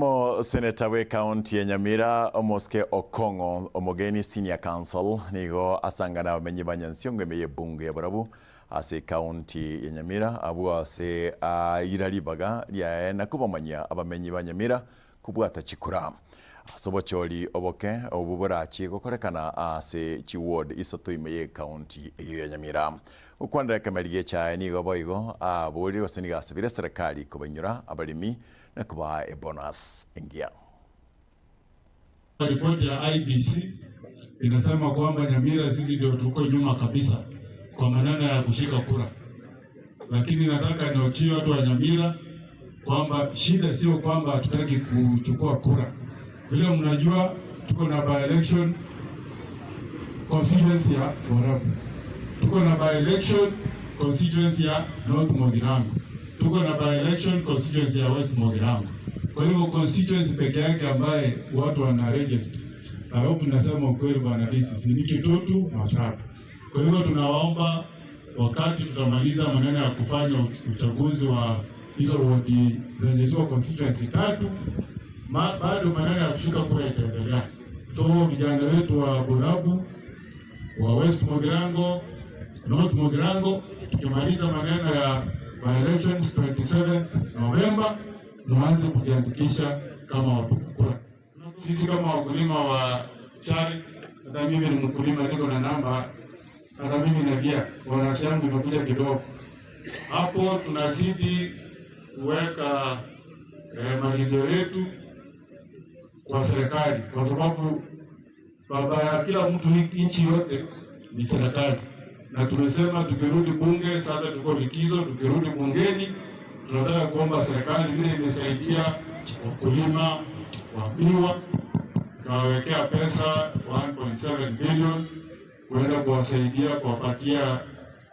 Seneta we county ya Nyamira Omoske Okongo Omogeni Senior Council nigo asangana bamenyi banyansiongo emeye bunge ya Borabu ase county ya Nyamira abu ase iralibaga lya nakubamanya abamenyi banyamira kubwata chikura sobocholi oboke obuburachi gokorekana ase chiward isato imeye county ya Nyamira ukwandira kamaliye cha nigo boigo abuli oseniga asibire serikali kubanyura abalimi na kuba bonus ingia. Ripoti ya IBC inasema kwamba Nyamira sisi ndio tuko nyuma kabisa kwa maneno ya kushika kura. Lakini nataka niwachie watu wa Nyamira kwamba shida sio kwamba hatutaki kuchukua kura. Vile mnajua tuko na by-election constituency ya Borabu. Tuko na by-election constituency ya North Mogirango. Tuko na by-election constituency ya West Mogirango. Kwa hivyo constituency peke yake ambaye watu wana register. I hope nasema ukweli bwana DCC ni Kitutu Masabu. Kwa hivyo tunawaomba wakati tutamaliza maneno ya kufanya uchaguzi wa hizo wadi zenye ziko constituency tatu, bado maneno ya kushuka kura itaendelea. So vijana wetu wa Borabu, wa West Mogirango, North Mogirango, tukimaliza maneno ya by-elections 27 November, mwanze kujiandikisha kama wapiga kura. Sisi kama wakulima wa chai, hata mimi ni mkulima, niko na namba, hata mimi na bia, bonus yangu imekuja kidogo. Hapo tunazidi kuweka malilio yetu kwa serikali, kwa sababu baba ya kila mtu nchi yote ni serikali. Na tumesema tukirudi bunge, sasa tuko likizo, tukirudi bungeni tunataka kuomba serikali vile imesaidia wakulima wa miwa ikawawekea pesa 1.7 billion kuenda kuwasaidia kuwapatia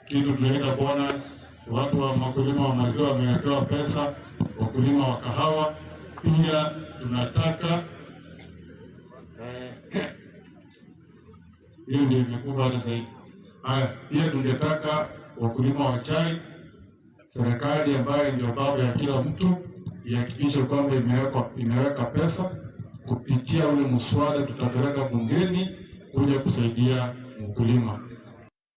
kitu tunaita bonus. Watu wa makulima wa maziwa wamewekewa pesa, wakulima wa kahawa pia tunataka hiyo ndio imekuwa hata zaidi. Haya, pia tungetaka wakulima wa chai, serikali ambayo ndio baba ya kila mtu ihakikishe kwamba imeweka pesa kupitia ule mswada tutapeleka bungeni kuja kusaidia mkulima.